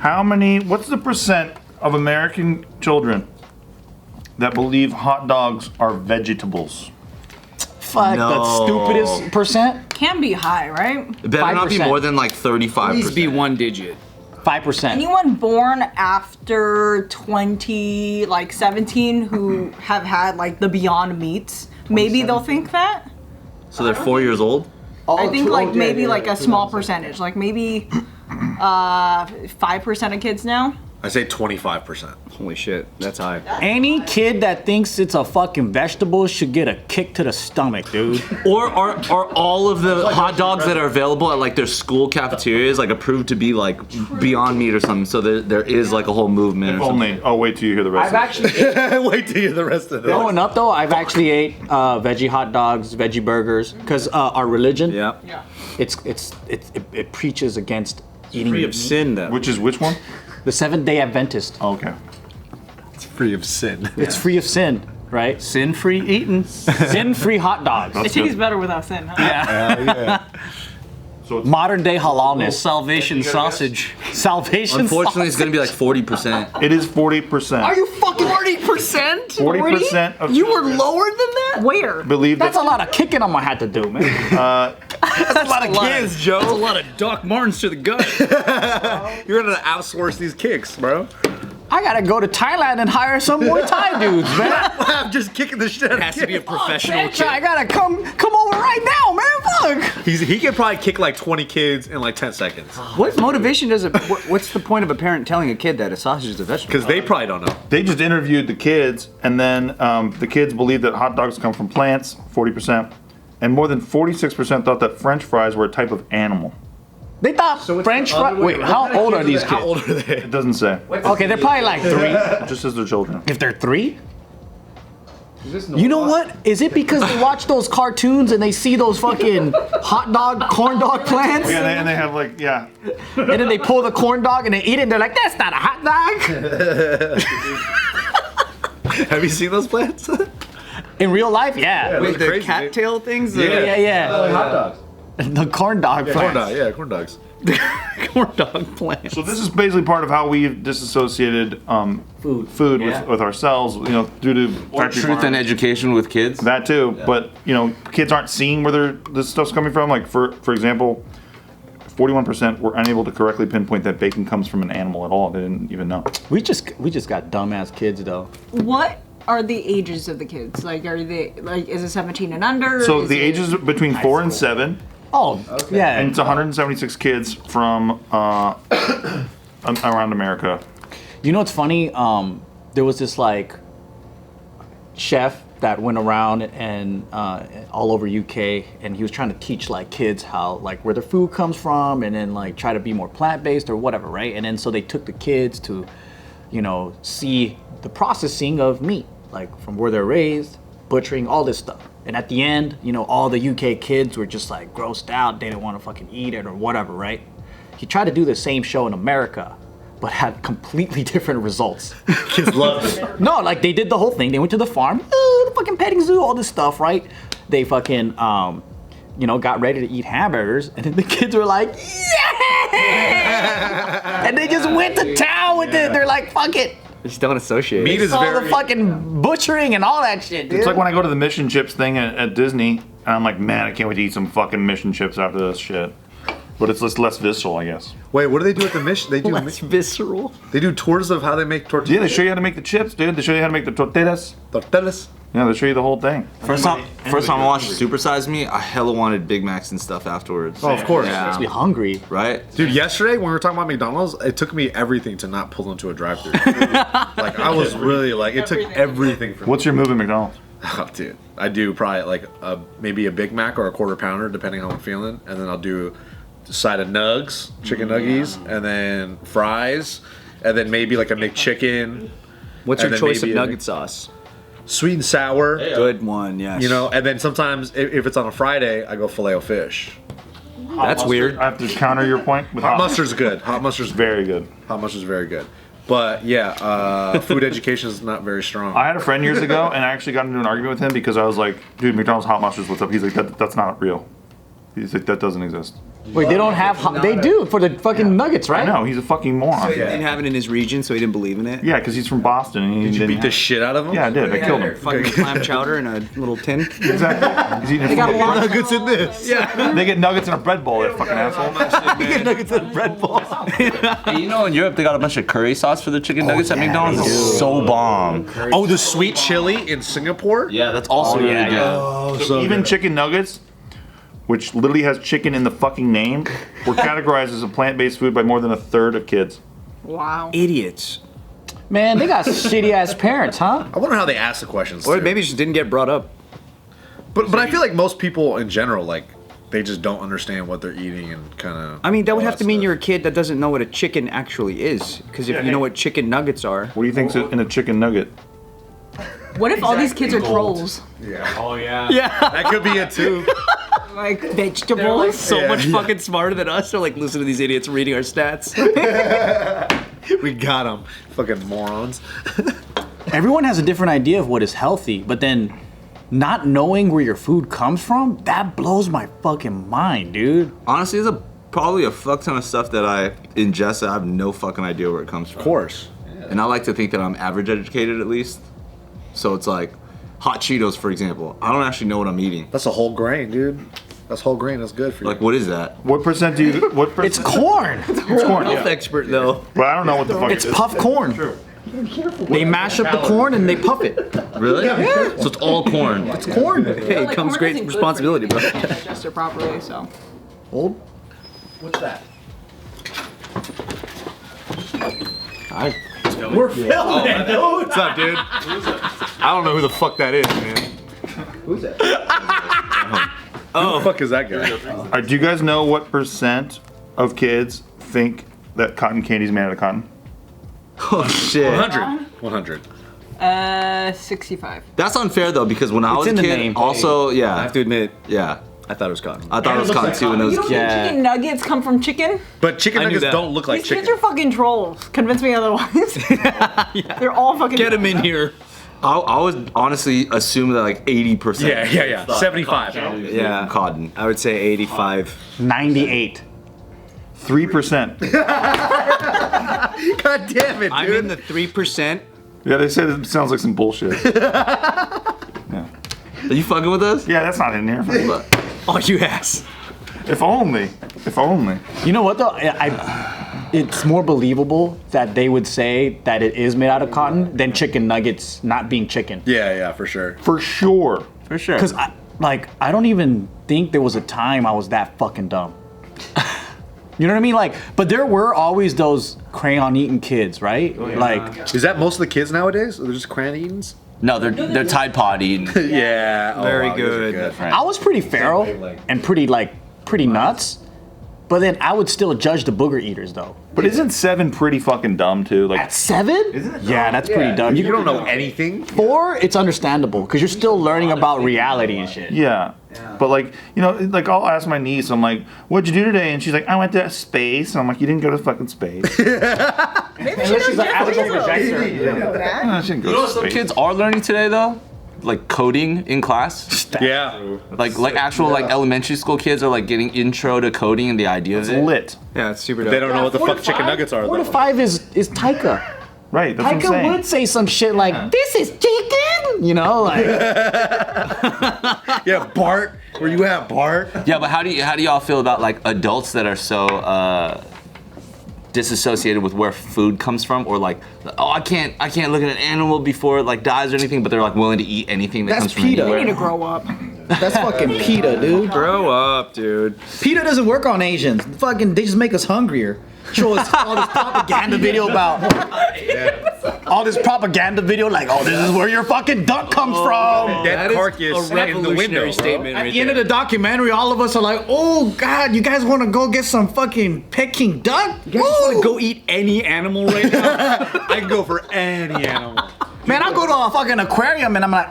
What's the percent of American children that believe hot dogs are vegetables? Fuck, the stupidest percent? Can be high, right? It better not be 5%. more than like 35%. Please be one digit. 5%. Anyone born after 17 who have had like the Beyond Meats, maybe they'll think that. So they're 4 years old? I think like maybe like a small percentage, like maybe 5% of kids now. I say 25%. Holy shit, that's high. Any kid that thinks it's a fucking vegetable should get a kick to the stomach, dude. Or are all of the hot dogs that are available at like their school cafeterias like approved to be like Beyond Meat or something? So there is like a whole movement. If only. Oh, wait till you hear the rest. I've actually Wait till you hear the rest of it. growing up though, I've actually ate veggie hot dogs, veggie burgers, because our religion, Yeah. it preaches against eating Free meat. of sin, though. Which one? The Seventh-day Adventist. Oh, okay. It's free of sin. It's free of sin, right? Sin-free eating. Sin-free hot dogs. It tastes better without sin, huh? Yeah. Modern day halalness. Salvation sausage. Salvation. Unfortunately, it's sausage. gonna be like 40%. It is 40%. Are you fucking 40%? 40% of You were lower than that? Where? believe That's a that lot of kicking I'm gonna have to do, man. That's a lot of kids, Joe. That's a lot of Doc Martens to the gut. You're gonna outsource these kicks, bro. I gotta go to Thailand and hire some Muay Thai dudes, man. I'm just kicking the shit out It of has to be a kids. professional Bitch, kid. I gotta come over right now, man. Fuck. He could probably kick like 20 kids in like 10 seconds. What motivation does it? What's the point of a parent telling a kid that a sausage is a vegetable? Because they probably don't know. they just interviewed the kids, and then the kids believe that hot dogs come from plants, 40%, and more than 46% thought that French fries were a type of animal. They thought French fries. Wait, how old are these How kids? old are they? It doesn't say. Okay, they're probably like 3. It just says they're children. If they're 3? You know what? Is it because they watch those cartoons and they see those fucking hot dog, corn dog plants? Yeah, and they have like, yeah. And then they pull the corn dog and they eat it and they're like, that's not a hot dog. Have you seen those plants? In real life, yeah. Wait, the crazy, dude. cattail things? Yeah. hot dogs. The corn dog Corn plants. dog, yeah, corn dogs. Corn dog plants. So this is basically part of how we've disassociated food Yeah. with ourselves, due to factory Truth and farms. education with kids. That too, but kids aren't seeing where this stuff's coming from. Like for example, 41% were unable to correctly pinpoint that bacon comes from an animal at all. They didn't even know. We just got dumbass kids though. What are the ages of the kids? Like, are they like? Is it 17 and under? So Is the it- ages are between 4 and 7, Oh, yeah. and it's 176 kids from around America. You know what's funny? There was this like chef that went around and all over UK, and he was trying to teach like kids how like where their food comes from, and then like try to be more plant-based or whatever, right? And then so they took the kids to, see the processing of meat, like from where they're raised, butchering, all this stuff. And at the end, all the UK kids were just like grossed out. They didn't want to fucking eat it or whatever, right? He tried to do the same show in America, but had completely different results. Kids love it. No, like they did the whole thing. They went to the farm, the fucking petting zoo, all this stuff, right? They fucking, got ready to eat hamburgers, and then the kids were like, yeah! And they just went to town with it. They're like, fuck it. Just don't associate. Meat is All the very. fucking butchering and all that shit, dude. It's like when I go to the mission chips thing at Disney, and I'm like, man, I can't wait to eat some fucking mission chips after this shit. But it's just less visceral, I guess. Wait, what do they do at the mission? They do. Less visceral. They do tours of how they make tortillas. Yeah, they show you how to make the chips, dude. They show you how to make the tortillas. Tortillas. Yeah, they show you the whole thing. First time I watched Super Size Me, I hella wanted Big Macs and stuff afterwards. Oh, of course. Yeah. Makes me hungry. Right? Dude, yesterday when we were talking about McDonald's, it took me everything to not pull into a drive-thru. Like I was really like, it took everything from me. What's your move at McDonald's? Oh, dude, I do probably like maybe a Big Mac or a quarter pounder, depending on how I'm feeling, and then I'll do a side of nugs, chicken nuggies, and then fries, and then maybe like a McChicken, What's And your then choice of maybe a- nugget sauce? sweet and sour. Good one, yes. And then sometimes if it's on a Friday, I go filet-o-fish. That's weird. I have to counter your point with Hot mustard's good. Hot mustard's very good. Hot mustard's very good. But yeah, food education is not very strong. I had a friend years ago, and I actually got into an argument with him because I was like, dude, McDonald's hot mustard's what's up? He's like, that's not real. He's like, that doesn't exist. Wait, they don't have. They do for the fucking nuggets, right? I know, he's a fucking moron. He didn't have it in his region, so he didn't believe in it. Yeah, because he's from Boston. And he Did you didn't beat the shit out of him? Yeah, I did. I killed him. Fucking clam chowder in a little tin. Exactly. He's eating They got a lot of Nuggets in this. Yeah. They get nuggets in a bread bowl, that fucking asshole. Nuggets in a bread bowl. Hey, you know, in Europe they got a bunch of curry sauce for the chicken nuggets at McDonald's. It's so bomb. Oh, the sweet chili in Singapore? Yeah, that's also really good. So even chicken nuggets, which literally has chicken in the fucking name, were categorized as a plant-based food by more than a third of kids. Wow. Idiots. Man, they got shitty ass parents, huh? I wonder how they ask the questions. Or too. maybe it just didn't get brought up. But I feel like most people in general, like, they just don't understand what they're eating and kind of. I mean, that would have to mean you're a kid that doesn't know what a chicken actually is. Because if you know what chicken nuggets are. What do you think's in a chicken nugget? What if all these kids are trolls? That could be it too. Like vegetables? So much fucking smarter than us. They're like, listen to these idiots reading our stats. We got them. Fucking morons. Everyone has a different idea of what is healthy, but then not knowing where your food comes from, that blows my fucking mind, dude. Honestly, there's probably a fuck ton of stuff that I ingest that I have no fucking idea where it comes from. Of course. And I like to think that I'm average educated at least. So it's like hot Cheetos, for example. I don't actually know what I'm eating. That's a whole grain, dude. That's whole grain. That's good for you. Like, what is that? What percent do you? What percent? It's corn. It's corn. Health expert, though. But I don't know what the fuck It's it is. puff corn. They mash up the corn and they puff it. Really? Yeah. So it's all corn. It's corn. Hey, it comes great responsibility, bro. Digest it properly, so. Old. What's up, dude? I don't know who the fuck that is, man. Who's that? Who the fuck is that guy? All right, do you guys know what percent of kids think that cotton candy is made out of cotton? Oh shit. 100. 65. That's unfair though, because when I was a in the kid, name. also, I yeah, have to admit, yeah. I thought it was cotton. I thought it was cotton too when it was You don't think Yeah. chicken nuggets come from chicken? But chicken I knew nuggets that. don't look like These chicken. kids are fucking trolls. Convince me otherwise. They're all fucking. Get him in here. I would honestly assume that like 80%. Yeah. 75. Yeah. Cotton. I would say 85. 98. 3%. God damn it, I'm dude. in the 3%. Yeah, they said it sounds like some bullshit. Are you fucking with us? Yeah, that's not in here. Oh, you ass. If only. If only. You know what though? It's more believable that they would say that it is made out of cotton than chicken nuggets not being chicken. Yeah, for sure. For sure. For sure. Because I don't even think there was a time I was that fucking dumb. You know what I mean? Like, but there were always those crayon eating kids, right? Like, Is that most of the kids nowadays? Or they're just crayon eatings? No, they're Tide Pod eating. Yeah. Oh, Very wow, these are good. I was pretty feral and pretty nuts. But then I would still judge the booger eaters though. But isn't 7 pretty fucking dumb too? Like, At 7? Isn't it? Yeah, that's pretty dumb. You don't know anything? 4, it's understandable because you're still learning about reality and shit. yeah. But like, you know, like I'll ask my niece, I'm like, what'd you do today? And she's like, I went to space. And I'm like, you didn't go to fucking space. Maybe she she's like, I was over projector. You know that. No, she didn't go You know to what some space. kids are learning today though? Like coding in class. Yeah. Like actual like elementary school kids are like getting intro to coding and the idea of it. Lit. Yeah, it's super dope. They don't know what the 4 to fuck chicken 5? nuggets are, 4 to though. 5 is Taika. Right, that's what I'm Taika saying. would say some shit like, "This is chicken," you know, like. Yeah, Bart. Where you at, Bart? Yeah, but how do y'all feel about like adults that are so disassociated with where food comes from, or like, oh, I can't look at an animal before it like dies or anything, but they're like willing to eat anything that That's comes from PETA. They need anywhere. to grow up. That's fucking PETA, dude. Grow up, dude. PETA doesn't work on Asians. Fucking, they just make us hungrier. Show us all this propaganda video about all this propaganda video like, oh, this is where your fucking duck comes from. Dead That is carcass a in the window. revolutionary statement At right the end of there. the documentary, all of us are like, oh God, you guys want to go get some fucking Peking duck? You guys just want to go eat any animal right now? I can go for any animal. Man, I'll go to a fucking aquarium and I'm like,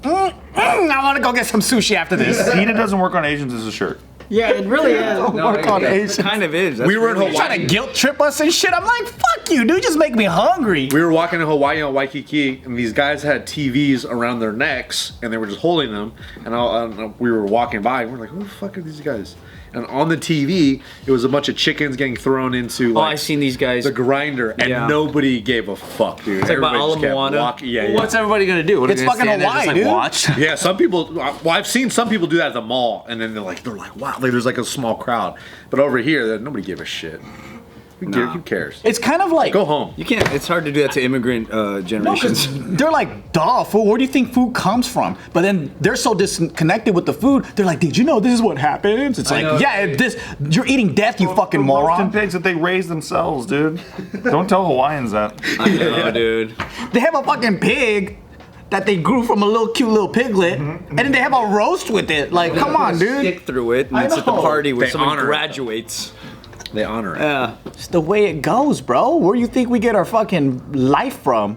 I want to go get some sushi after this. PETA doesn't work on Asians as a shirt. Yeah, it really is. Work on it Asians. kind of is. We were in Hawaii. Trying to guilt trip us and shit. I'm like, fuck you, dude. Just make me hungry. We were walking in Hawaii on Waikiki, and these guys had TVs around their necks, and they were just holding them. And we were walking by, and we're like, "Who the fuck are these guys?" And on the TV, it was a bunch of chickens getting thrown into Oh, like I seen these guys. the grinder, and Yeah. nobody gave a fuck, dude. It's like by Everybody just kept Ala Moana. walking. Yeah, What's everybody gonna do? What are It's they gonna fucking stand there and Hawaii, just, like, dude. watch? Yeah, some people. Well, I've seen some people do that at the mall, and then they're like, wow, like, there's like a small crowd. But over here, nobody gave a shit. Who cares? It's kind of like Go home. You can't. It's hard to do that to immigrant generations. they're like, duh, food. Where do you think food comes from? But then they're so disconnected with the food. They're like, did you know this is what happens? It's like, know. yeah, you're eating death, you fucking The roasted moron. pigs that they raise themselves, dude. Don't tell Hawaiians that. I know, dude. They have a fucking pig that they grew from a little cute little piglet, and then they have a roast with it. Like, come on, dude. Stick through it, and I it's at the know. party where They someone honor it, though. graduates. They honor it. Yeah. It's the way it goes, bro. Where do you think we get our fucking life from?